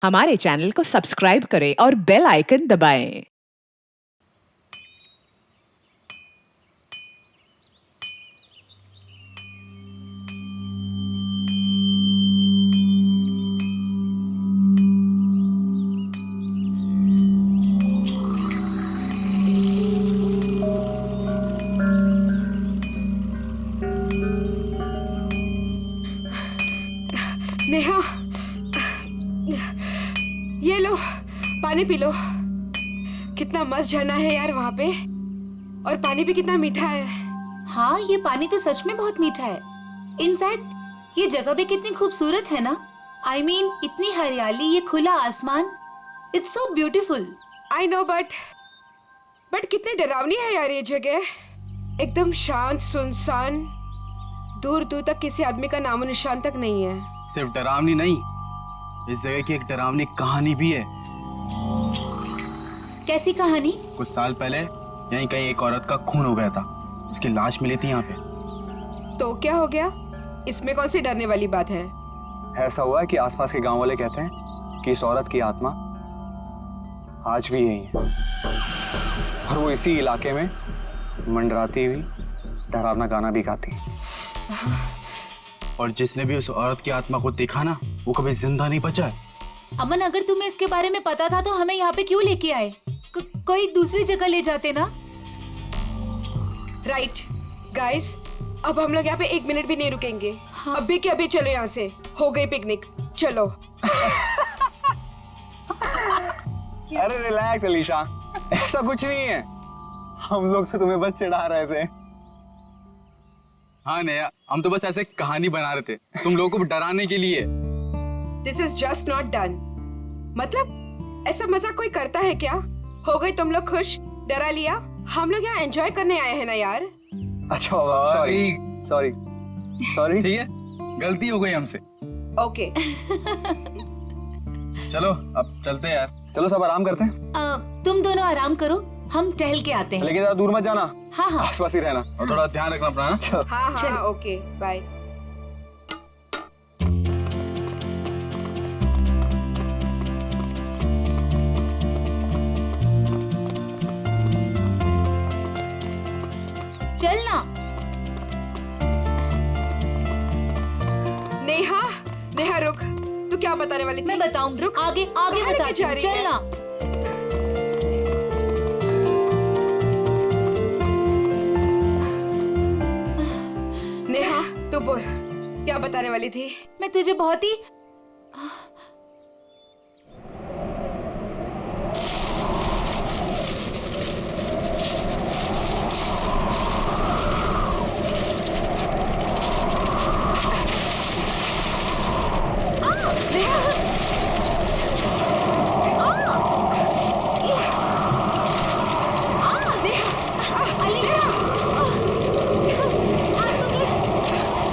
हमारे चैनल को सब्सक्राइब करें और बेल आइकन दबाएं। नेहा, ये लो पानी पी लो। कितना मस्त झरना है यार वहाँ पे, और पानी भी कितना मीठा है। हाँ, ये पानी तो सच में बहुत मीठा है। इनफैक्ट ये जगह भी कितनी खूबसूरत है ना। I mean, इतनी हरियाली, ये खुला आसमान, it's so beautiful. I know, but कितनी डरावनी है यार ये जगह। एकदम शांत सुनसान, दूर दूर तक किसी आदमी का नामो निशान तक नहीं है। सिर्फ डरावनी नहीं, इस जगह की एक डरावनी कहानी भी है। कैसी कहानी? कुछ साल पहले यहीं कहीं एक औरत का खून हो गया था। उसकी लाश मिली थी यहाँ पे। तो क्या हो गया? इसमें कौन सी डरने वाली बात है? ऐसा हुआ है कि आसपास के गांव वाले कहते हैं कि इस औरत की आत्मा आज भी यही है, और वो इसी इलाके में मंडराती हुई डरावना गाना भी गाती है। और जिसने भी उस औरत की आत्मा को देखा ना, वो कभी जिंदा नहीं बचा है। अमन, अगर तुम्हें इसके बारे में पता था तो हमें यहाँ पे क्यों लेके आए? कोई दूसरी जगह ले जाते ना। राइट गाइस, अब हम लोग यहाँ पे एक मिनट भी नहीं रुकेंगे। हाँ। अभी के अभी चलो यहाँ से, हो गई पिकनिक, चलो। अरे रिलैक्स अलीशा, ऐसा कुछ नहीं है। हम लोग तो तुम्हें बस चिढ़ा रहे थे। हाँ नया, हम तो बस ऐसे कहानी बना रहे थे तुम लोगों को डराने के लिए। This is just not done. मतलब ऐसा मजाक कोई करता है क्या? हो गई तुम लोग खुश, डरा लिया। हम लोग यहाँ एंजॉय करने आए हैं ना यार। अच्छा, सॉरी सॉरी सॉरी। ठीक है, गलती हो गई हमसे। ओके चलो अब चलते हैं यार। चलो सब आराम करते हैं, तुम दोनों आराम करो, हम टहल के आते हैं। लेकिन ज्यादा दूर मत जाना। हाँ हाँ, आसपास ही रहना। और थोड़ा ध्यान रखना अपना। चल। हाँ चलो। हाँ, ओके बाय। चलना। नेहा, नेहा रुक, तू क्या बताने वाली थी? मैं बताऊंगी, रुक, आगे आगे कहाँ लेके बताती जा हूँ, रही है? चलना। नेहा तू बोल, क्या बताने वाली थी? मैं तुझे बहुत ही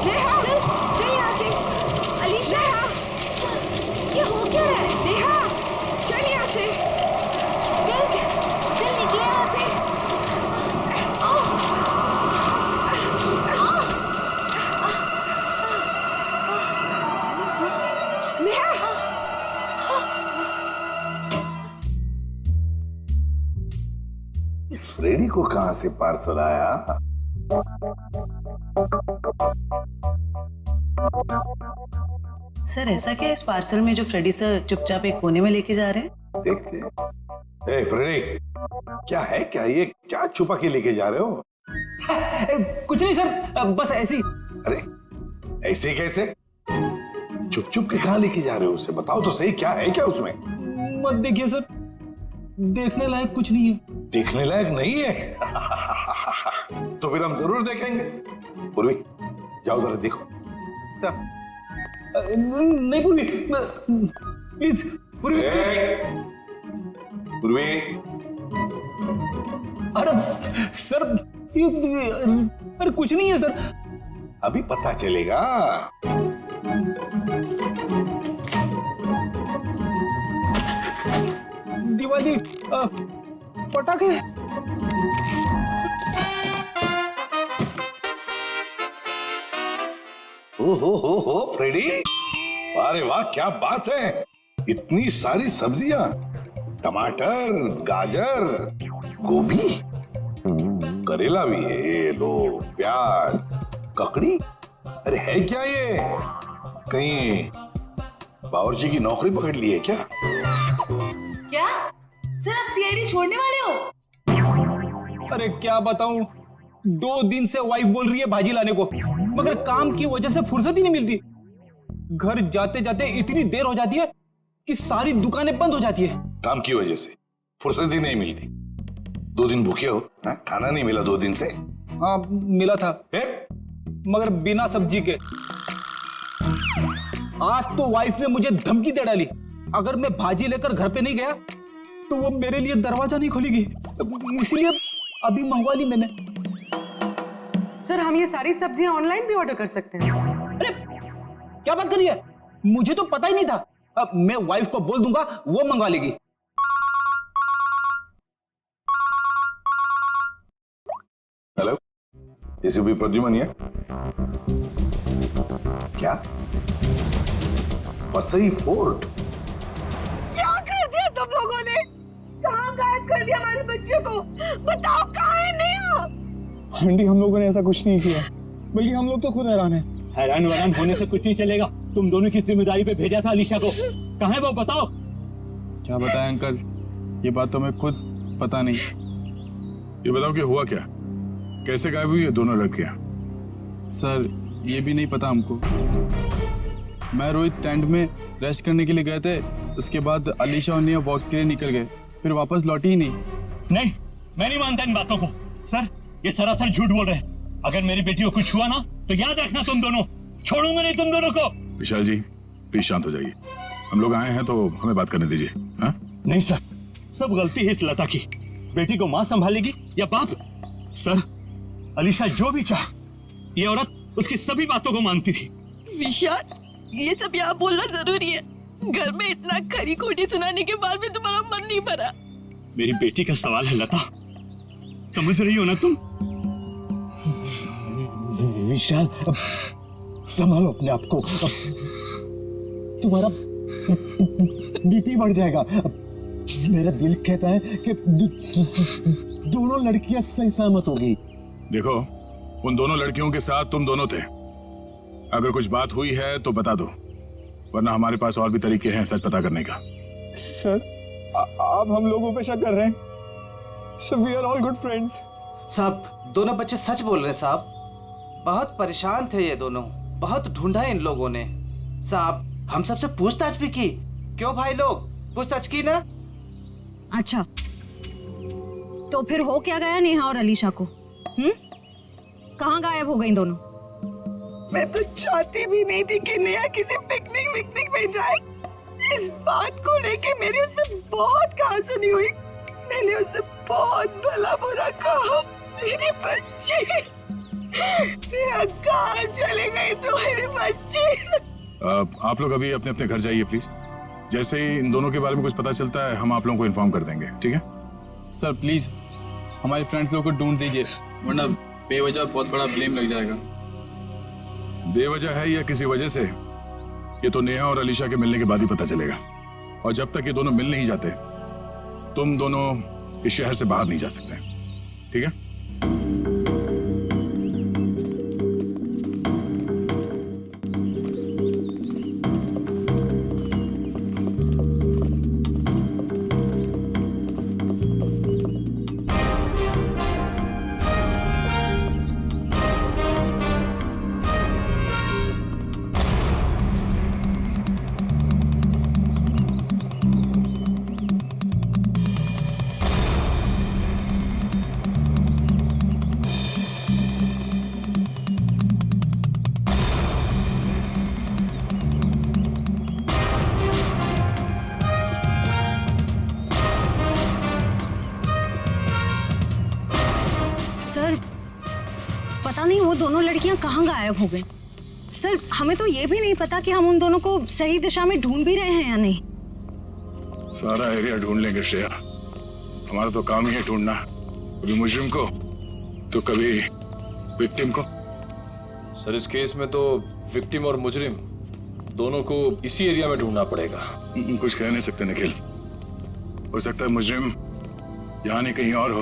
नेहा, चल यहाँ से। अलीशा, ये हो क्या रहा है? नेहा, चल यहाँ से। चल चल, निकले यहाँ से। नेहा, फ्रेडी को कहां से पार्सल आया? सर, ऐसा क्या है इस पार्सल में जो फ्रेडी सर चुपचाप एक कोने में लेके जा रहे हैं? देखते हैं। ए फ्रेडी, क्या है? क्या ये क्या छुपा के लेके जा रहे हो? कुछ नहीं सर, बस ऐसी। अरे ऐसे कैसे? चुप चुप के कहां लेके जा रहे हो उसे? बताओ तो सही, क्या है क्या उसमें? मत देखिए सर, देखने लायक कुछ नहीं है। देखने लायक नहीं है? तो फिर हम जरूर देखेंगे। पूर्वी, जाओ जरा देखो। सर नहीं पूर्वी, प्लीज पूर्वी। पूर्वी, अरे सर, अरे कुछ नहीं है सर। अभी पता चलेगा। दिवाली पटाखे। हो फ्रेडी, अरे वाह क्या बात है। इतनी सारी सब्जियां, टमाटर, गाजर, गोभी, करेला भी है, ये लो, प्याज, ककड़ी। अरे है क्या ये? कहीं बावर्ची की नौकरी पकड़ ली है क्या? क्या सर आप सीआईडी छोड़ने वाले हो? अरे क्या बताऊं, 2 दिन से वाइफ बोल रही है भाजी लाने को, मगर काम की वजह से फुर्सत ही नहीं मिलती। घर जाते जाते इतनी देर हो जाती है कि सारी दुकानें बंद हो जाती है। काम की वजह से फुर्सत ही नहीं मिलती। 2 दिन भूखे हो? हाँ? खाना नहीं मिला 2 दिन से? हाँ मिला था, मगर बिना सब्जी के। आज तो वाइफ ने मुझे धमकी दे डाली, अगर मैं भाजी लेकर घर पे नहीं गया तो वो मेरे लिए दरवाजा नहीं खोलेगी, इसीलिए अभी मंगवा ली मैंने। सर हम ये सारी सब्जियां ऑनलाइन भी ऑर्डर कर सकते हैं? अरे क्या बात कर रही है, मुझे तो पता ही नहीं था। अब मैं वाइफ को बोल दूंगा, वो मंगवा लेगी। हेलो, एसीपी प्रद्युमन है क्या? वसई फोर्ट? क्या कर दिया तुम लोगों ने? कहाँ गायब कर दिया हमारे बच्चों को? बताओ कहाँ है नेहा? आंटी हम लोगों ने ऐसा कुछ नहीं किया, बल्कि हम लोग तो खुद हैरान हैं। हैरान वैरान होने से कुछ नहीं चलेगा। तुम दोनों की जिम्मेदारी पे भेजा था अलीशा को, कहाँ है वो बताओ। क्या बताएं अंकल, ये बात तो मैं खुद पता नहीं। ये बताओ कि हुआ क्या? कैसे गायब हुई है दोनों लड़कियां? सर ये भी नहीं पता हमको। मैं रोहित टेंट में रेस्ट करने के लिए गए थे, उसके बाद अलीशा और नेहा वॉक के लिए निकल गए, फिर वापस लौटी ही नहीं। नहीं, मैं नहीं मानता इन बातों को। सर ये सरासर झूठ बोल रहे हैं। अगर मेरी बेटी को कुछ हुआ ना तो याद रखना, तुम दोनों छोड़ूंगा नहीं तुम दोनों को। विशाल जी प्लीज शांत हो जाइए, हम लोग आए हैं तो हमें बात करने दीजिए। हाँ? नहीं सर, सब गलती है इस लता की। बेटी को माँ संभालेगी या बाप? सर अलीशा जो भी चाह, ये औरत उसकी सभी बातों को मानती थी। विशाल ये सब यहाँ बोलना जरूरी है? घर में इतना खरी खोटी सुनाने के बाद भी तुम्हारा मन नहीं भरा? मेरी बेटी का सवाल है लता, समझ रही हो ना तुम? विशाल संभालो अपने आप को, तुम्हारा बीपी बढ़ जाएगा। मेरा दिल कहता है कि दोनों लड़कियां सही सहमत होगी। देखो उन दोनों लड़कियों के साथ तुम दोनों थे, अगर कुछ बात हुई है तो बता दो, वरना हमारे पास और भी तरीके हैं सच पता करने का। सर आप हम लोगों पे शक कर रहे हैं? Sir we are all good friends. साहब दोनों बच्चे सच बोल रहे हैं साहब, बहुत परेशान थे ये दोनों, बहुत ढूंढा इन लोगों ने। साहब हम सबसे पूछताछ भी की। क्यों भाई लोग, पूछताछ की ना? अच्छा तो फिर हो क्या गया नेहा और अलीशा को? कहाँ गायब हो गई दोनों? मैं तो चाहती भी नहीं थी कि नेहा किसी पिकनिक में जाए। इस बात को लेके मेरी उससे बहुत कहासुनी हुई। मैंने उससे बहुत भला बुरा कहा। मेरी बच्ची नेहा कहाँ चले गई तुम्हारी बच्ची? आप लोग अभी अपने अपने घर जाइए प्लीज। जैसे ही इन दोनों के बारे में कुछ पता चलता है हम आप लोगों को इन्फॉर्म कर देंगे, ठीक है? सर प्लीज हमारे फ्रेंड्स लोगों को ढूंढ दीजिए, वरना बेवजह बहुत बड़ा ब्लेम लग जाएगा। बेवजह है या किसी वजह से, ये तो नेहा और अलीशा के मिलने के बाद ही पता चलेगा। और जब तक ये दोनों मिल नहीं जाते तुम दोनों इस शहर से बाहर नहीं जा सकते, ठीक है? सर पता नहीं वो दोनों लड़कियां कहाँ गायब हो गई। सर हमें तो ये भी नहीं पता कि हम उन दोनों को सही दिशा में ढूंढ भी रहे हैं या नहीं। सारा एरिया ढूंढ लेंगे श्रेया, हमारा तो काम ही है ढूंढना, कभी मुजरिम को तो कभी विक्टिम को। सर इस केस में तो विक्टिम और मुजरिम दोनों को इसी एरिया में ढूंढना पड़ेगा। कुछ कह नहीं सकते निखिल, हो सकता है मुजरिम यहाँ नहीं कहीं और हो,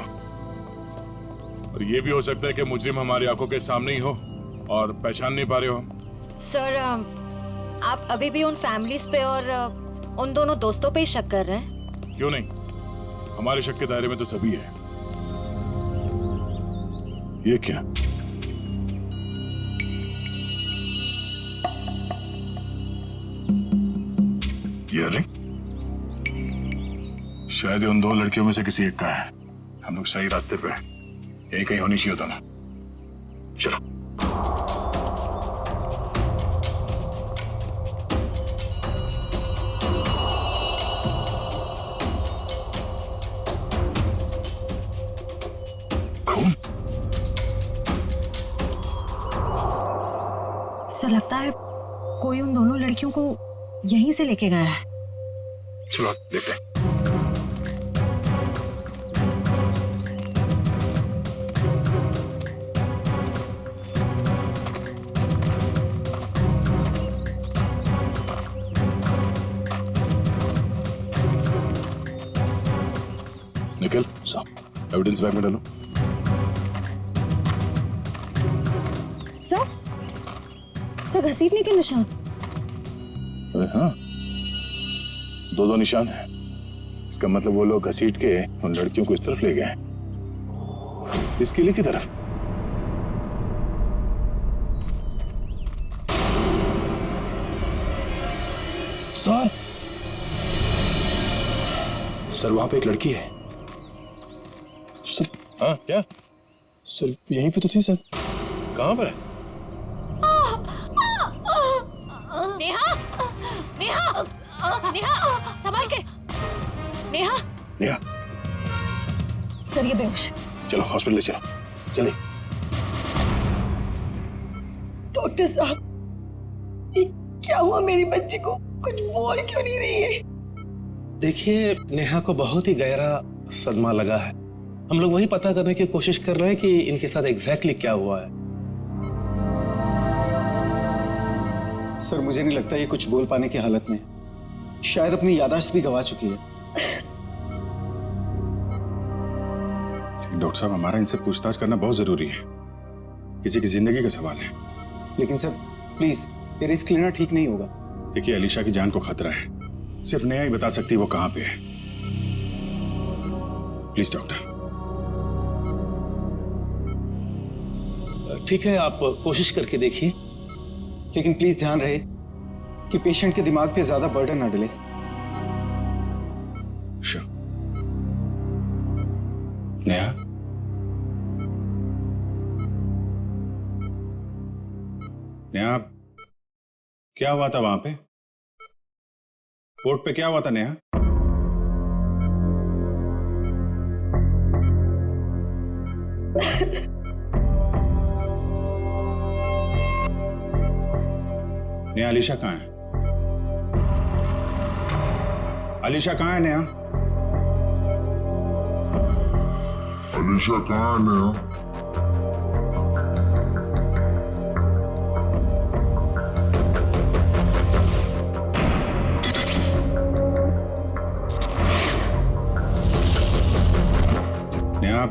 और ये भी हो सकता है कि मुजरिम हमारी आंखों के सामने ही हो और पहचान नहीं पा रहे हो। सर आप अभी भी उन फैमिलीज पे और उन दोनों दोस्तों पे ही शक कर रहे हैं? क्यों नहीं, हमारे शक के दायरे में तो सभी है। ये क्या? ये रिंग शायद ये उन दो लड़कियों में से किसी एक का है। हम लोग सही रास्ते पे हैं, यही कहीं होनी चाहिए होता ना। चलो। सर लगता है कोई उन दोनों लड़कियों को यहीं से लेके गया है। चलो देखते हैं। निखिल, एविडेंस बैग में डालो। सर घसीटने के निशान। अरे हाँ, दो निशान है। इसका मतलब वो लोग घसीट के उन लड़कियों को इस तरफ ले गए, इस किले की तरफ। सर वहां पे एक लड़की है। सर हाँ क्या? सर यहीं पे तो थी सर। कहाँ पर है? नेहा, नेहा, नेहा, संभाल के। नेहा, नेहा, सर ये बेहोश। चलो हॉस्पिटल ले चलो, जल्दी। डॉक्टर साहब, ये क्या हुआ मेरी बच्ची को? कुछ बोल क्यों नहीं रही है? देखिए, नेहा को बहुत ही गहरा सदमा लगा है। हम लोग वही पता करने की कोशिश कर रहे हैं कि इनके साथ एग्जैक्टली क्या हुआ है। सर मुझे नहीं लगता ये कुछ बोल पाने की हालत में, शायद अपनी याददाश्त भी गंवा चुकी है। डॉक्टर साहब, हमारा इनसे पूछताछ करना बहुत जरूरी है, किसी की जिंदगी का सवाल है। लेकिन सर प्लीज, ये रिस्क लेना ठीक नहीं होगा। देखिए, अलीशा की जान को खतरा है, सिर्फ नेहा ही बता सकती है वो कहाँ पे है। Please doctor. ठीक है, आप कोशिश करके देखिए, लेकिन प्लीज ध्यान रहे कि पेशेंट के दिमाग पे ज्यादा बर्डन ना डले। नेहा, नेहा, क्या हुआ था वहां पे? कोर्ट पे क्या हुआ था नेहा? नेहा, अलीशा कहाँ है? अलीशा कहाँ है नेहा? अलीशा कहाँ है नेहा? नेहा,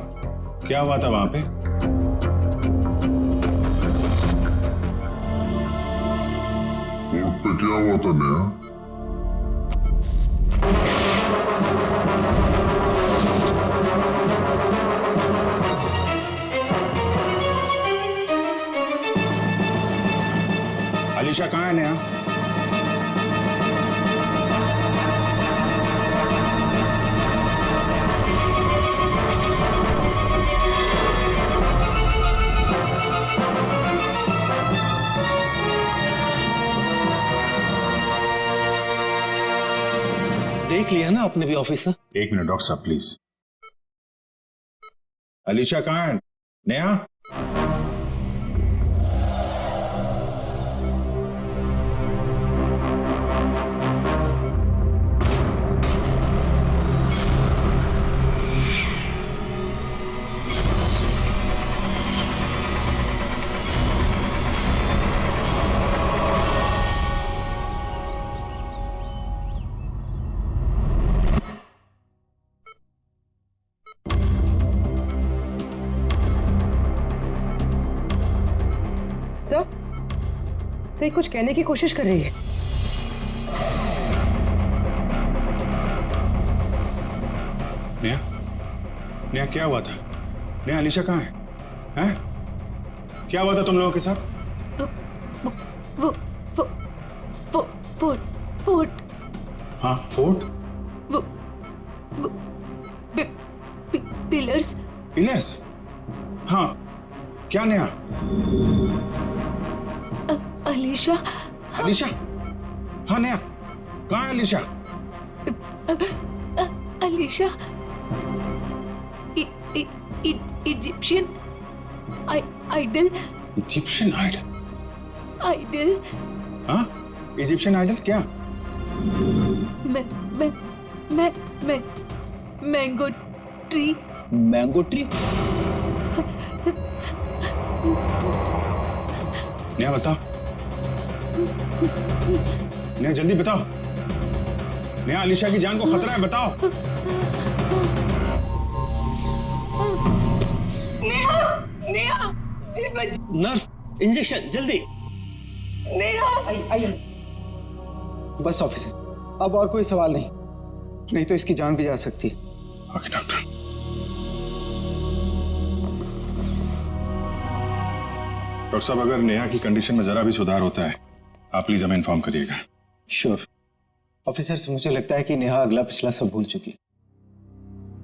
क्या हुआ था वहां पे? कोर्ट पे क्या हुआ था नेहा? अलीशा कहाँ है नेहा? देख लिया ना आपने भी ऑफिसर? एक मिनट डॉक्टर साहब प्लीज। अलीशा कहाँ है नेहा? सर कुछ कहने की कोशिश कर रही है। नेहा, नेहा क्या हुआ था? नेहा, अलीशा कहाँ है? हैं? क्या हुआ था तुम लोगों के साथ? फोर्ट। हाँ, फोर्ट? पिलर्स। पिलर्स? हाँ, क्या नेहा? अलीशा। अलीशा? हाँ नेहा, कहाँ है Alisha? Alisha Egyptian idol. Egyptian idol? Idol? हाँ, इजिप्शियन आइडल क्या? Mango tree. Mango tree? Neha बताओ, नेहा जल्दी बताओ, नेहा अलीशा की जान को खतरा है, बताओ। नेहा नर्स, इंजेक्शन जल्दी। नेहा बस ऑफिसर, अब और कोई सवाल नहीं, नहीं तो इसकी जान भी जा सकती है। Okay doctor. डॉक्टर साहब, अगर नेहा की कंडीशन में जरा भी सुधार होता है, आप प्लीज हमें इन्फॉर्म करिएगा। श्योर ऑफिसर, मुझे लगता है कि नेहा अगला पिछला सब भूल चुकी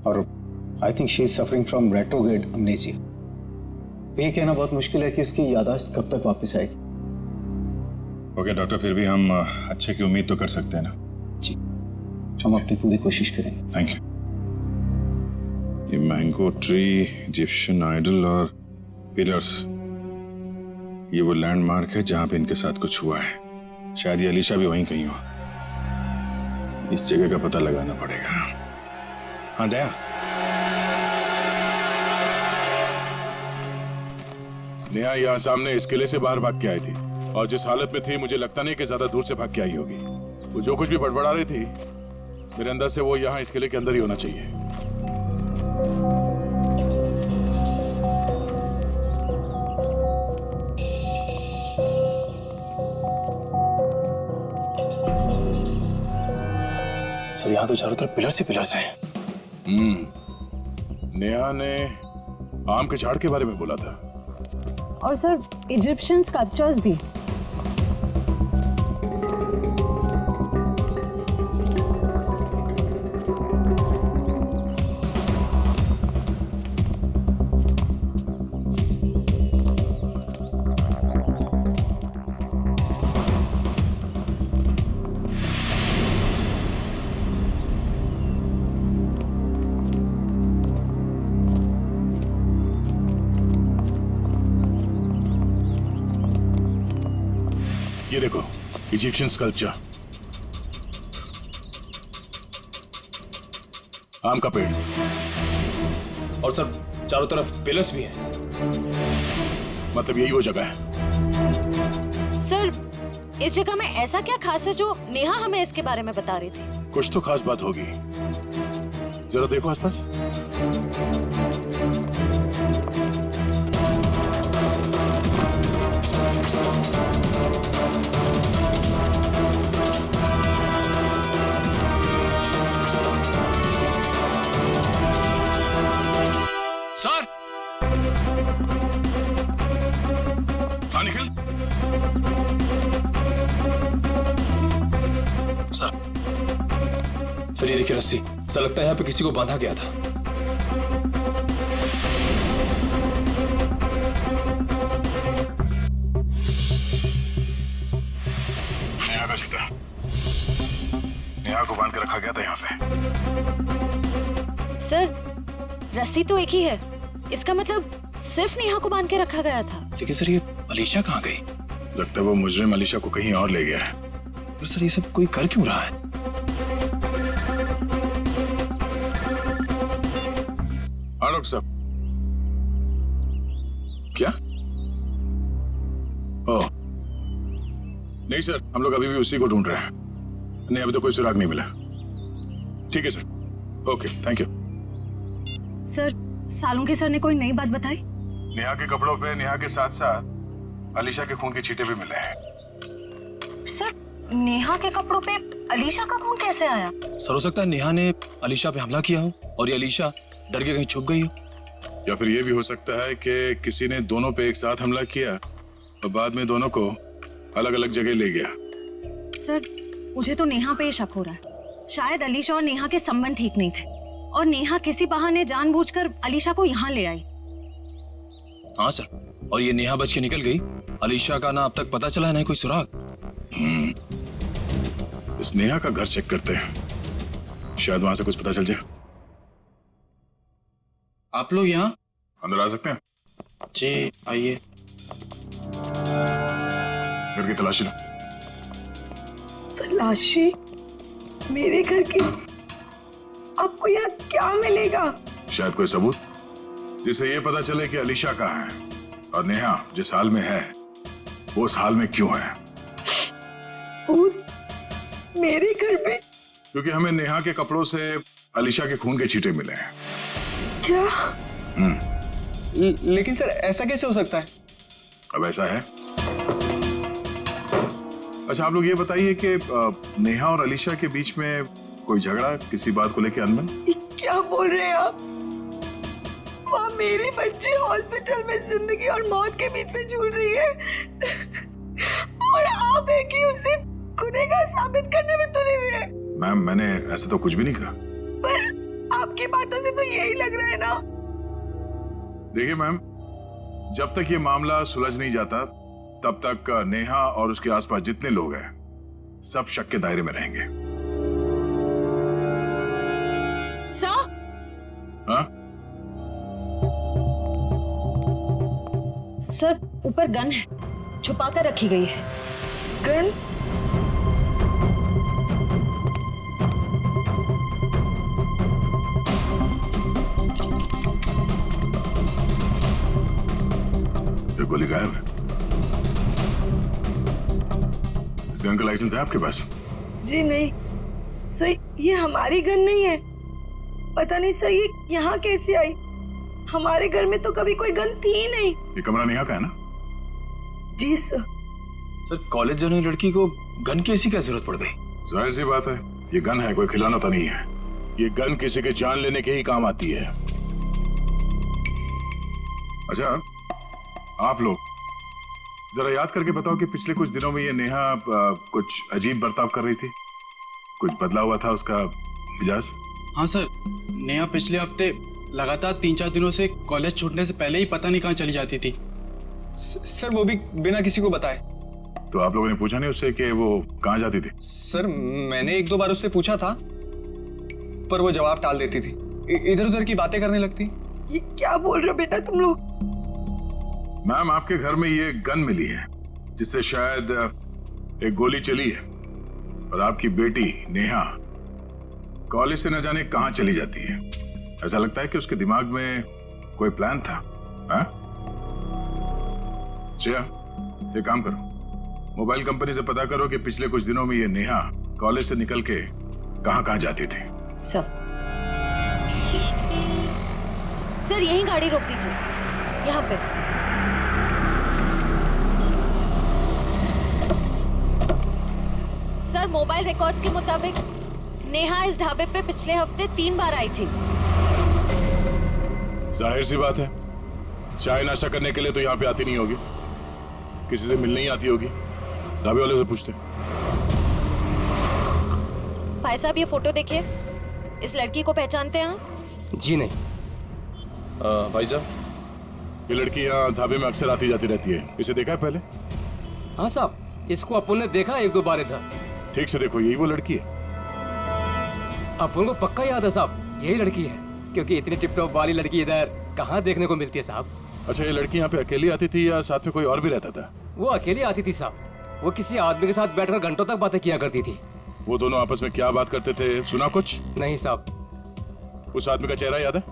और I think she is suffering from retrograde amnesia. ये कहना बहुत मुश्किल है कि उसकी याददाश्त कब तक वापस आएगी। ओके डॉक्टर, फिर भी हम अच्छे की उम्मीद तो कर सकते हैं ना? जी, हम अपनी पूरी कोशिश करेंगे। Thank you. ये मैंगो ट्री, इजिप्शियन आइडल और पिलर्स, ये वो लैंडमार्क है जहां पे इनके साथ कुछ हुआ है। शायद ये अलीशा भी वहीं कहीं हो। इस जगह का पता लगाना पड़ेगा। हाँ दया, नेहा यहाँ सामने इस किले से बाहर भाग के आई थी और जिस हालत में थी मुझे लगता नहीं कि ज्यादा दूर से भाग के आई होगी। वो जो कुछ भी बड़बड़ा रही थी, मेरे अंदर से वो यहाँ इस किले के अंदर ही होना चाहिए। सर यहाँ तो चारों तरफ पिलर्स ही पिलर्स हैं। नेहा ने आम के झाड़ के बारे में बोला था। और सर इजिप्शियन स्कल्पचर्स भी। ये देखो, इजिप्शियन स्कल्पचर, आम का पेड़, और सर चारों तरफ पिलर्स भी हैं। मतलब यही वो जगह है। सर इस जगह में ऐसा क्या खास है जो नेहा हमें इसके बारे में बता रही थी? कुछ तो खास बात होगी, जरा देखो आसपास। सर, हाँ निखिल। सर ये देखिए रस्सी, सर लगता है यहाँ पे किसी को बांधा गया था। नेहा का जूता, नेहा को बांध के रखा गया था यहाँ पे। सर रस्सी तो एक ही है, इसका मतलब सिर्फ नेहा को बांध के रखा गया था। लेकिन सर ये अलीशा कहाँ गई? लगता है वो मुजरिम अलीशा को कहीं और ले गया है। पर सर ये सब कोई कर क्यों रहा है? हाँ डॉक्टर साहब। क्या? ओह नहीं सर, हम लोग अभी भी उसी को ढूंढ रहे हैं। नहीं, अभी तो कोई सुराग नहीं मिला। ठीक है sir, okay thank you. Sir Salunke sir ने कोई नई बात बताई? नेहा के कपड़ों पे नेहा के साथ साथ अलीशा के खून के छींटे भी मिले हैं। सर नेहा के कपड़ों पे अलीशा का खून कैसे आया? सर हो सकता है नेहा ने अलीशा पे हमला किया हो और ये अलीशा डर के कहीं छुप गई हो। या फिर ये भी हो सकता है कि किसी ने दोनों पे एक साथ हमला किया और बाद में दोनों को अलग अलग जगह ले गया। सर मुझे तो नेहा पे ही शक हो रहा है। शायद अलीशा और नेहा के संबंध ठीक नहीं थे और नेहा किसी बहाने जानबूझकर अलीशा को यहाँ ले आई। हाँ सर, और ये नेहा बच के निकल गई। अलीशा का ना अब तक पता चला है ना कोई सुराग। इस नेहा का घर चेक करते हैं, शायद वहां से कुछ पता चल जाए। आप लोग यहाँ अंदर आ सकते हैं? जी आइए। घर की तलाशी लो। तलाशी? मेरे घर की? आपको यहाँ क्या मिलेगा? शायद कोई सबूत जिससे ये पता चले कि अलीशा कहाँ है और नेहा जिस हाल में है वो उस हाल में क्यों है। सबूत? मेरे घर पे? क्योंकि हमें नेहा के कपड़ों से अलीशा के खून के छींटे मिले हैं। क्या? लेकिन सर ऐसा कैसे हो सकता है? अब ऐसा है। अच्छा आप लोग ये बताइए कि नेहा और अलीशा के बीच में कोई झगड़ा, किसी बात को लेकर अनबन? क्या बोल रहे हैं आप? वहाँ मेरी बच्ची हॉस्पिटल में जिंदगी और मौत के बीच में झूल रही है और आप एक ही उसे गुनहगार साबित करने में तुले हुए हैं। मैम मैंने ऐसा तो कुछ भी नहीं कहा। पर आपकी बातों से तो यही लग रहा है ना। देखिए मैम, जब तक ये मामला सुलझ नहीं जाता तब तक नेहा और उसके आसपास जितने लोग हैं सब शक के दायरे में रहेंगे। सर? हाँ? सर ऊपर गन है, छुपा कर रखी गई है। गन? ये गोली गायब है। इस गन का लाइसेंस है आपके पास? जी नहीं सही, ये हमारी गन नहीं है। पता नहीं सही ये यहाँ कैसे आई। हमारे घर में तो कभी कोई गन थी ही नहीं। ये कमरा नेहा का है ना? जी सर। सर कॉलेज जाने लड़की को गन की ऐसी क्या जरूरत पड़ गई? जाहिर सी बात है, ये गन है, कोई खिलौना तो नहीं है। ये गन किसी के जान लेने के ही काम आती है। अच्छा आप लोग जरा याद करके बताओ कि पिछले कुछ दिनों में ये नेहा कुछ अजीब बर्ताव कर रही थी, कुछ बदला हुआ था उसका मिजाज? हाँ सर, नेहा पिछले हफ्ते लगातार 3-4 दिनों से कॉलेज छूटने से पहले ही पता नहीं कहाँ चली जाती थी। सर वो भी बिना किसी को बताए। तो आप लोगों ने पूछा नहीं उससे कि वो कहाँ जाती थी? सर मैंने 1-2 बार उससे पूछा था पर वो जवाब टाल देती थी, इधर उधर की बातें करने लगती। ये क्या बोल रहे हो बेटा तुम लोग? मैम आपके घर में ये गन मिली है जिससे शायद एक गोली चली है और आपकी बेटी नेहा कॉलेज से न जाने कहां चली जाती है। ऐसा लगता है कि उसके दिमाग में कोई प्लान था। श्रेया ये काम करो, मोबाइल कंपनी से पता करो कि पिछले कुछ दिनों में ये नेहा कॉलेज से निकल के कहां कहां जाती थी। सर यहीं गाड़ी रोक दीजिए, यहाँ पे। सर मोबाइल रिकॉर्ड्स के मुताबिक नेहा इस ढाबे पे पिछले हफ्ते 3 बार आई थी। जाहिर सी बात है, चाय नाश्ता करने के लिए तो यहाँ पे आती नहीं होगी, किसी से मिलने ही आती होगी। ढाबे वाले से पूछते। भाई साहब ये फोटो देखिए, इस लड़की को पहचानते हैं आप? जी नहीं। भाई साहब ये लड़की यहाँ ढाबे में अक्सर आती जाती रहती है, इसे देखा है पहले? हाँ साहब, इसको अपन ने देखा 1-2 बार इधर। ठीक से देखो, यही वो लड़की है। अपन को पक्का याद है साहब, यही लड़की है, क्योंकि इतनी टिप-टॉप वाली लड़की इधर कहाँ देखने को मिलती है साहब। अच्छा ये लड़की यहाँ पे अकेली आती थी या साथ में कोई और भी रहता था? वो अकेली आती थी साहब, वो किसी आदमी के साथ बैठकर घंटों तक बातें किया करती थी। वो दोनों आपस में क्या बात करते थे, सुना कुछ? नहीं साहब। उस आदमी का चेहरा याद है?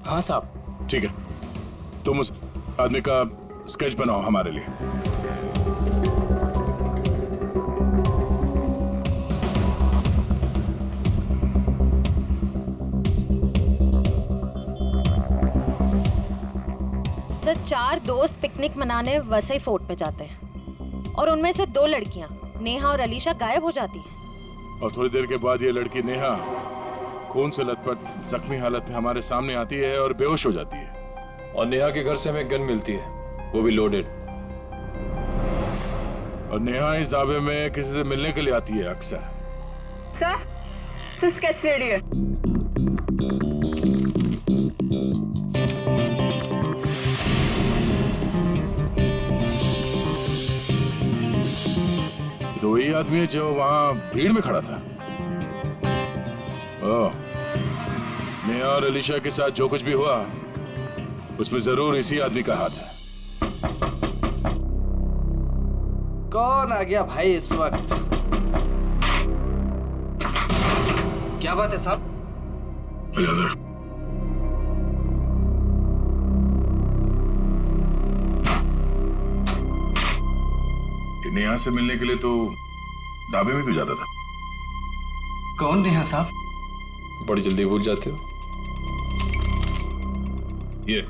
हाँ साहब। ठीक है, तुम उस आदमी का स्केच बनाओ हमारे लिए। सर 4 दोस्त पिकनिक मनाने वसई फोर्ट में जाते हैं और उनमें से 2 लड़कियां नेहा और अलीशा गायब हो जाती हैं। और थोड़ी देर के बाद ये लड़की नेहा खून से लथपथ जख्मी हालत में हमारे सामने आती है और बेहोश हो जाती है। और नेहा के घर से हमें गन मिलती है, वो भी लोडेड। और नेहा इस दावे में किसी से मिलने के लिए आती है अक्सर। सर स्केच रेडी है। तो वही आदमी है जो वहां भीड़ में खड़ा था। ओह, नेहा और अलीशा के साथ जो कुछ भी हुआ उसमें जरूर इसी आदमी का हाथ है। कौन आ गया भाई इस वक्त? क्या बात है साहब? नेहा से मिलने के लिए तो ढाबे में भी जाता था। कौन नेहा साहब? बड़ी जल्दी भूल जाते हो। ये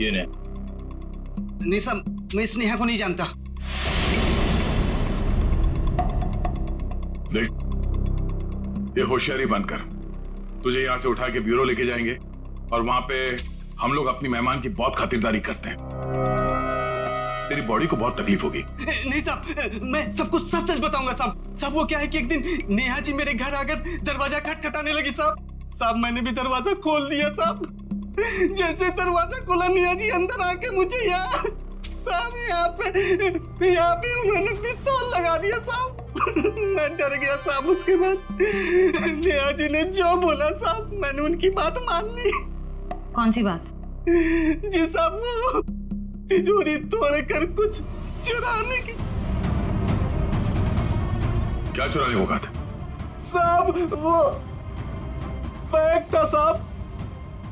नेहा। नहीं साहब, मैं इस नेहा को नहीं जानता। देख, ये होशियारी बनकर तुझे यहाँ से उठा के ब्यूरो लेके जाएंगे और वहां पे हम लोग अपनी मेहमान की बहुत खातिरदारी करते हैं। तेरी बॉडी को बहुत तकलीफ होगी। नहीं साहब, मैं सब कुछ सच सच बताऊंगा साहब। साहब वो क्या है कि एक दिन नेहा जी मेरे घर आकर दरवाजा खटखटाने लगी साहब। मैंने भी दरवाजा खोल दिया साहब। जैसे दरवाजा खोला नेहा जी अंदर आके मुझे यहाँ पे उन्होंने पिस्तौल लगा दिया साहब। मैं डर गया साहब। उसके बाद नेहा जी ने जो बोला साहब, मैंने उनकी बात मान ली। कौन सी बात? जी साहब, वो तिजोरी तोड़कर कुछ चुराने की। क्या चुराने को कहा था? साहब वो बैग था साहब।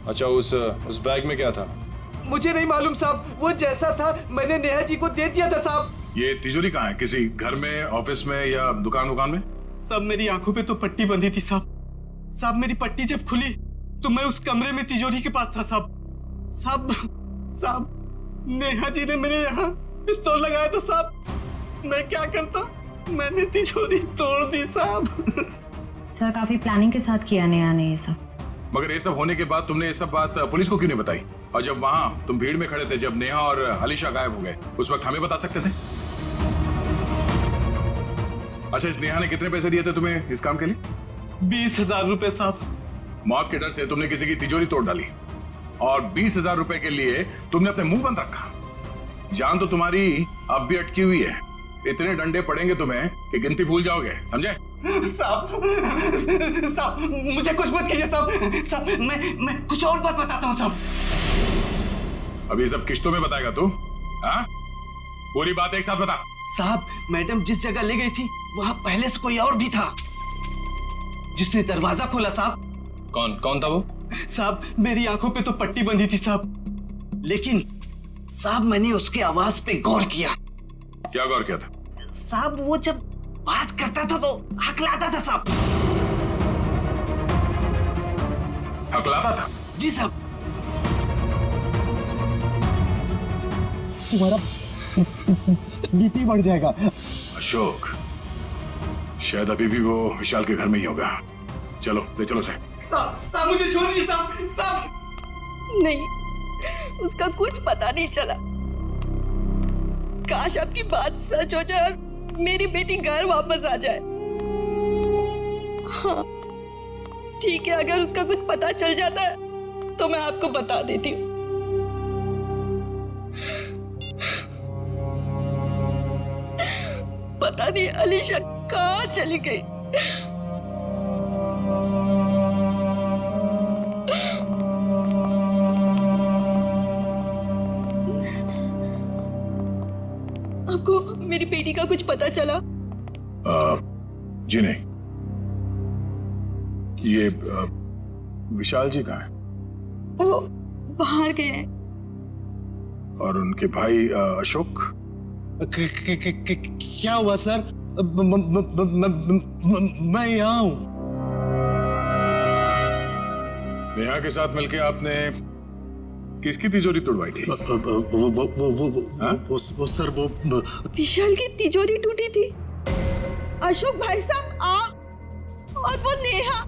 अच्छा, उस बैग में क्या था? मुझे नहीं मालूम साहब, वो जैसा था मैंने नेहा जी को दे दिया था साहब। ये तिजोरी कहाँ है? किसी घर में, ऑफिस में या दुकान में? साहब मेरी आंखों पे तो पट्टी बंधी थी साहब। साहब मेरी पट्टी जब खुली तो मैं उस कमरे में तिजोरी के पास था साहब। साहब नेहा जी ने मेरे यहाँ पिस्तौल लगाया था साहब। मैं क्या करता, मैंने तिजोरी तोड़ दी साहब। सर काफी प्लानिंग के साथ किया नेहा ने ये सब। मगर ये सब होने के बाद तुमने ये सब बात पुलिस को क्यों नहीं बताई? और जब वहां तुम भीड़ में खड़े थे, जब नेहा और अलीशा गायब हो गए, उस वक्त हमें बता सकते थे। अच्छा, इस नेहा ने कितने पैसे दिए थे तुम्हें इस काम के लिए? 20,000 रुपए साहब। मौत के डर से तुमने किसी की तिजोरी तोड़ डाली और 20,000 रुपए के लिए तुमने अपने मुंह बंद रखा। जान तो तुम्हारी अब भी अटकी हुई है। इतने डंडे पड़ेंगे तुम्हें कि गिनती भूल जाओगे, समझे? साहब मुझे कुछ मत कीजिए साहब। मैं कुछ और बात बताता हूँ साहब। अभी सब किश्तों में बताएगा तू? हाँ, पूरी बात एक साथ बता। साहब मैडम जिस जगह ले गई थी वहां पहले से कोई और भी था जिसने दरवाजा खोला साहब। कौन था वो? साहब मेरी आंखों पे तो पट्टी बंधी थी साहब, लेकिन साहब मैंने उसकी आवाज पे गौर किया। क्या गौर किया था? साहब वो जब बात करता था तो हकलाता था साहब। हकलाता था? जी साहब। तुम्हारा बीपी बढ़ जाएगा। अशोक, शायद अभी भी वो विशाल के घर में ही होगा। चलो ले चलो साहब मुझे छोड़ दीजिए साहब। नहीं, उसका कुछ पता नहीं चला। काश आपकी बात सच हो जाए और मेरी बेटी घर वापस आ जाए। हाँ ठीक है, अगर उसका कुछ पता चल जाता है तो मैं आपको बता देती हूँ। पता नहीं अलीशा कहाँ चली गई। आपको मेरी बेटी का कुछ पता चला? जी नहीं। ये विशाल जी कहाँ हैं? वो बाहर गए हैं। और उनके भाई अशोक? क्या हुआ सर? मैं यहाँ हूँ। नेहा के साथ मिलके आपने किसकी तिजोरी तोड़वाई थी? वो सर वो विशाल की तिजोरी टूटी थी। अशोक भाई साहब, आप और वो नेहा,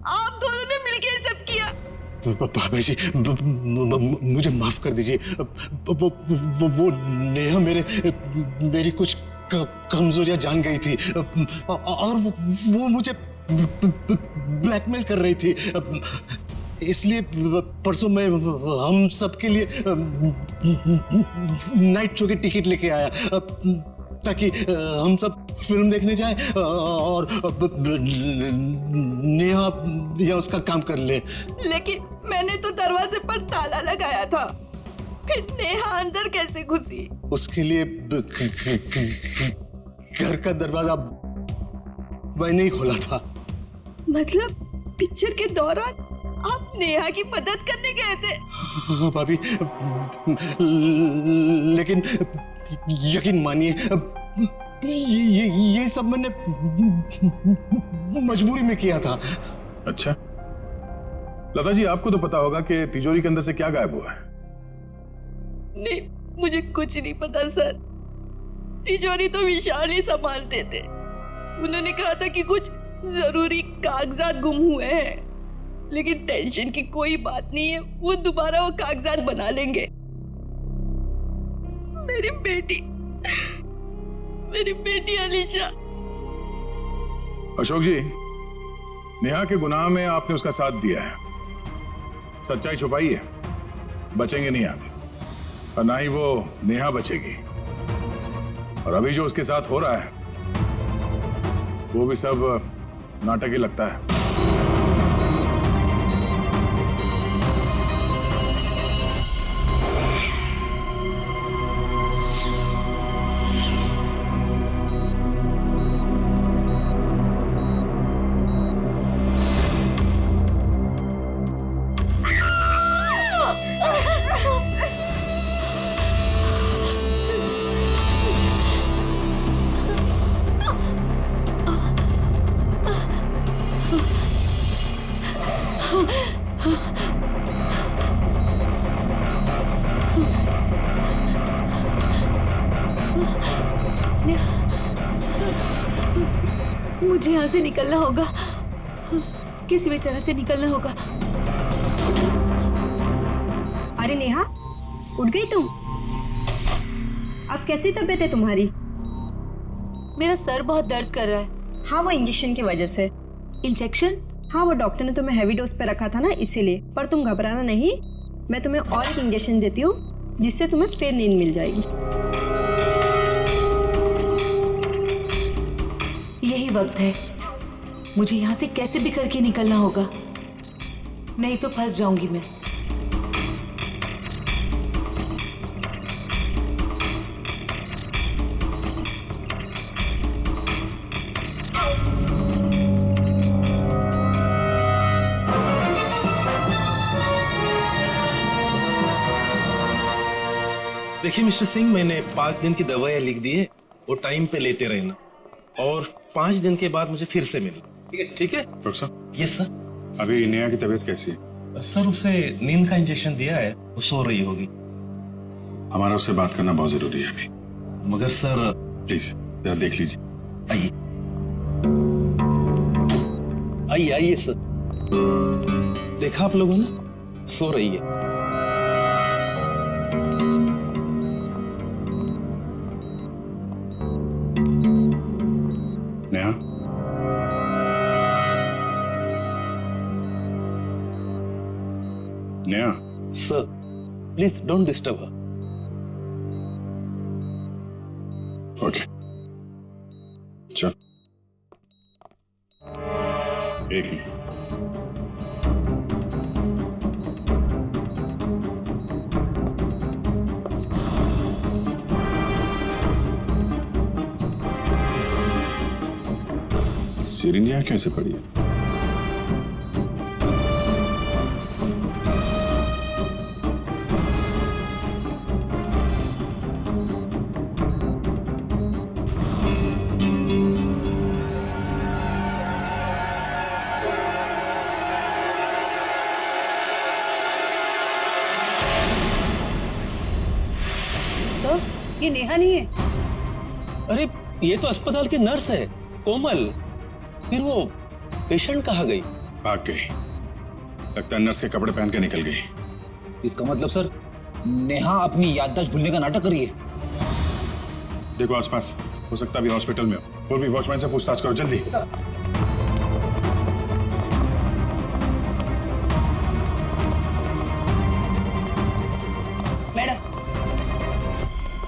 आप दोनों ने मिलकर ये सब किया। बाबा जी मुझे माफ कर दीजिए। वो नेहा मेरी कुछ कमजोरियां जान गई थी और वो मुझे ब्लैकमेल कर रही थी। इसलिए परसों मैं हम सबके लिए नाइट शो की टिकट लेके आया ताकि हम सब फिल्म देखने जाएं और नेहा या उसका काम कर ले। लेकिन मैंने तो दरवाजे पर ताला लगाया था, फिर नेहा अंदर कैसे घुसी? उसके लिए घर का दरवाजा मैंने ही खोला था। मतलब पिक्चर के दौरान आप नेहा की मदद करने गए थे? हाँ भाभी, लेकिन यकीन मानिए ये सब मैंने मजबूरी में किया था। अच्छा लता जी, आपको तो पता होगा कि तिजोरी के अंदर से क्या गायब हुआ है? नहीं, मुझे कुछ नहीं पता सर। तिजोरी तो विशाल ही संभालते थे। उन्होंने कहा था कि कुछ जरूरी कागजात गुम हुए हैं, लेकिन टेंशन की कोई बात नहीं है, वो दोबारा वो कागजात बना लेंगे। मेरी बेटी अलीशा। अशोक जी, नेहा के गुनाह में आपने उसका साथ दिया है, सच्चाई छुपाई है, बचेंगे नहीं आप, और ना ही वो नेहा बचेगी। और अभी जो उसके साथ हो रहा है वो भी सब नाटक ही लगता है। मुझे यहाँ से निकलना होगा, किसी भी तरह से निकलना होगा। अरे नेहा, उठ गई तुम? अब कैसी तबीयत है तुम्हारी? मेरा सर बहुत दर्द कर रहा है। हाँ, वो इंजेक्शन की वजह से। इंजेक्शन? हाँ, वो डॉक्टर ने तुम्हें हैवी डोज पे रखा था ना, इसीलिए। पर तुम घबराना नहीं, मैं तुम्हें और एक इंजेक्शन देती हूँ जिससे तुम्हें फिर नींद मिल जाएगी। यही वक्त है, मुझे यहाँ से कैसे भी करके निकलना होगा, नहीं तो फंस जाऊंगी मैं। देखिए मिस्टर सिंह, मैंने 5 दिन की दवाइयाँ लिख दी है, वो टाइम पे लेते रहना और 5 दिन के बाद मुझे फिर से मिलना। ठीक है डॉक्टर साहब? Yes sir. अभी नेहा की तबीयत कैसी है? सर, उसे नींद का इंजेक्शन दिया है, वो सो रही होगी। हमारा उससे बात करना बहुत जरूरी है अभी। मगर सर प्लीज जरा देख लीजिए। आइए आइए आइए सर। देखा आप लोगों ने, सो रही है। Neha, Neha. Sir please don't disturb her. Okay, चल। एक मिनट। सिरिंज यहाँ कैसे पड़ी है? सर, ये नेहा नहीं है। अरे ये तो अस्पताल की नर्स है, कोमल। फिर वो पेशेंट कहाँ गई? भाग गई। लगता है नर्स के कपड़े पहन के निकल गई। इसका मतलब सर, नेहा अपनी याददाश्त भूलने का नाटक कर रही है। देखो आसपास, हो सकता है अभी हॉस्पिटल में हो। और भी वॉचमैन से पूछताछ करो जल्दी। मैडम,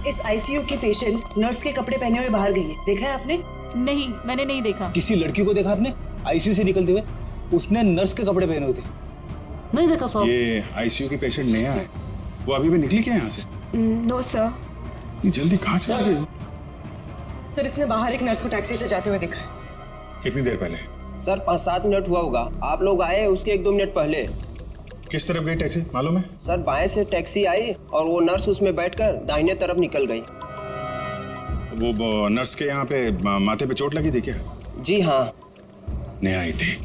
इस आईसीयू की पेशेंट नर्स के कपड़े पहने हुए बाहर गई है, देखा है आपने? नहीं, मैंने नहीं देखा। किसी लड़की को देखा आपने आईसीयू से निकलते हुए? उसने नर्स के कपड़े पहने हुए थे। नहीं देखा साहब। ये आईसीयू की पेशेंट नेहा है। वो अभी भी निकली क्या यहाँ से? No sir. जल्दी कहाँ चली गई? सर, इसने बाहर एक नर्स को टैक्सी से जाते हुए देखा है। कितनी देर पहले? सर 5-7 मिनट हुआ होगा। आप लोग आए उसके 1-2 मिनट पहले। किस तरफ गई टैक्सी मालूम है? सर बाएं से टैक्सी आई और वो नर्स उसमें बैठकर दाहिने तरफ निकल गई। वो नर्स के यहाँ पे माथे पे चोट लगी थी क्या? जी हाँ। नेहा आई थी।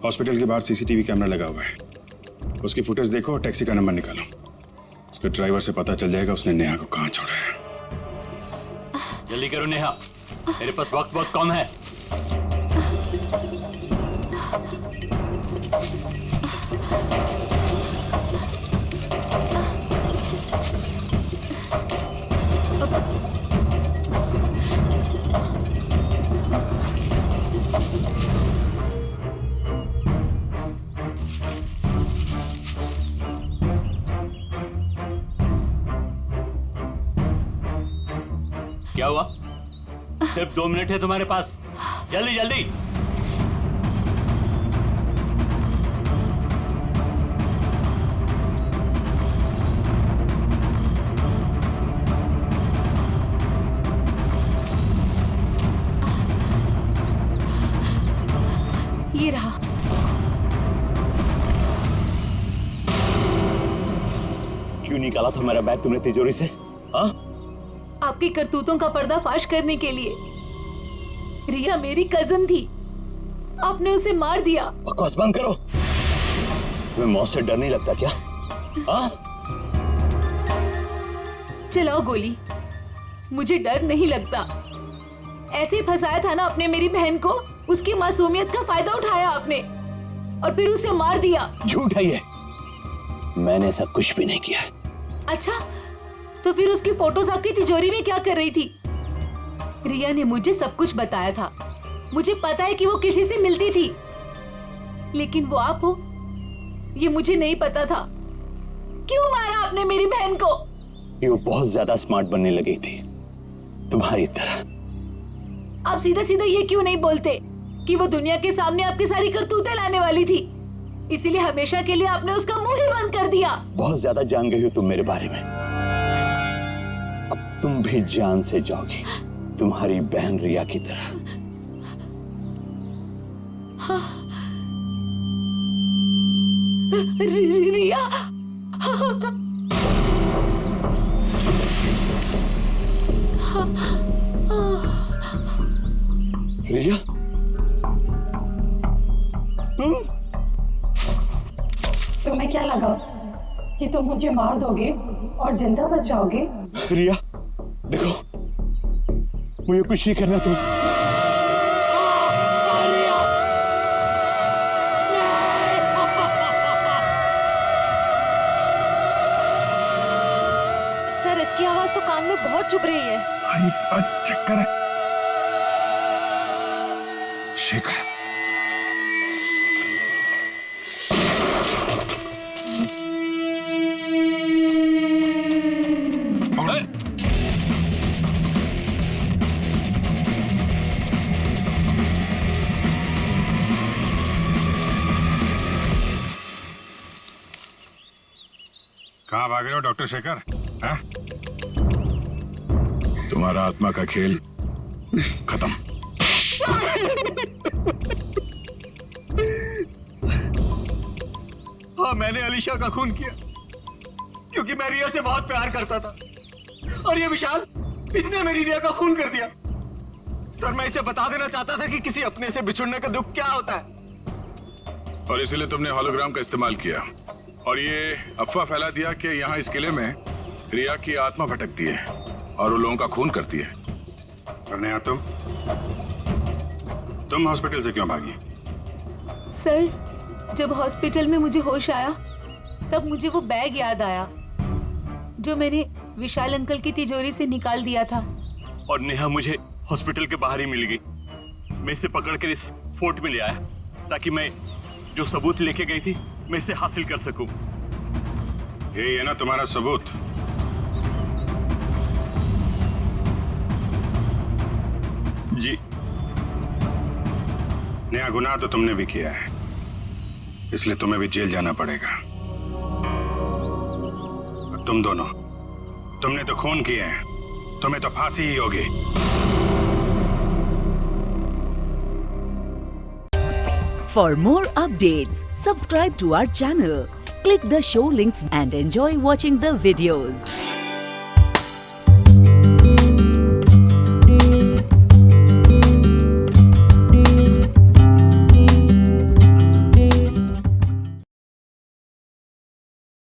हॉस्पिटल के बाहर सीसीटीवी कैमरा लगा हुआ है, उसकी फुटेज देखो और टैक्सी का नंबर निकालो। उसके ड्राइवर से पता चल जाएगा उसने नेहा को कहाँ छोड़ा है। जल्दी करो नेहा, मेरे पास वक्त बहुत कम है। क्या हुआ? सिर्फ 2 मिनट है तुम्हारे पास, जल्दी जल्दी। ये रहा। क्यों निकाला था मेरा बैग तुमने तिजोरी से? हाँ? आपकी करतूतों का पर्दाफाश करने के लिए। रिया मेरी कजन थी, आपने उसे मार दिया। बकवास बंद करो। तुम्हें मौत से डर नहीं लगता क्या? हाँ? चलाओ गोली, मुझे डर नहीं लगता। ऐसे ही फंसाया था ना आपने मेरी बहन को, उसकी मासूमियत का फायदा उठाया आपने और फिर उसे मार दिया। झूठ है ये, मैंने ऐसा कुछ भी नहीं किया। अच्छा, तो फिर उसकी फोटोज आपकी तिजोरी में क्या कर रही थी? रिया ने मुझे सब कुछ बताया था। मुझे पता है कि वो किसी से मिलती थी, लेकिन वो आप हो ये मुझे नहीं पता था। क्यों मारा आपने मेरी बहन को? ये वो बहुत ज्यादा स्मार्ट बनने लगी थी तुम्हारी तरह। आप सीधा सीधा ये क्यों नहीं बोलते कि वो दुनिया के सामने आपकी सारी करतूतें लाने वाली थी, इसीलिए हमेशा के लिए आपने उसका मुंह ही बंद कर दिया। बहुत ज्यादा जान गई हो तुम मेरे बारे में, अब तुम भी जान से जाओगी तुम्हारी बहन रिया की तरह। हाँ। रिया रिया, तुम्हें क्या लगा कि तुम मुझे मार दोगे और जिंदा बच जाओगे? रिया देखो, मुझे कुछ नहीं करना तुम। सर, इसकी आवाज तो कान में बहुत चुभ रही है। चक्कर है। शेखर, कहाँ भाग रहे हो डॉक्टर शेखर? हाँ? तुम्हारा आत्मा का खेल खत्म। हाँ, मैंने अलीशा का खून किया क्योंकि मैं रिया से बहुत प्यार करता था, और ये विशाल, इसने मेरी रिया का खून कर दिया। सर, मैं इसे बता देना चाहता था कि किसी अपने से बिछुड़ने का दुख क्या होता है, और इसीलिए तुमने होलोग्राम का इस्तेमाल किया और ये अफवाह फैला दिया कि यहाँ इस किले में रिया की आत्मा भटकती है और वो लोगों का खून करती है। और नेहा तुम हॉस्पिटल से क्यों भागी? सर, जब हॉस्पिटल में मुझे होश आया तब मुझे वो बैग याद आया जो मैंने विशाल अंकल की तिजोरी से निकाल दिया था। और नेहा मुझे हॉस्पिटल के बाहर ही मिल गई। मैं इसे पकड़कर इस फोर्ट में ले आया ताकि मैं जो सबूत लेके गई थी मैं इसे हासिल कर सकूं। यही है ना तुम्हारा सबूत? जी। नया गुनाह तो तुमने भी किया है, इसलिए तुम्हें भी जेल जाना पड़ेगा। और तुम दोनों, तुमने तो खून किए हैं, तुम्हें तो फांसी ही होगी। For more updates, subscribe to our channel, click the show links and enjoy watching the videos.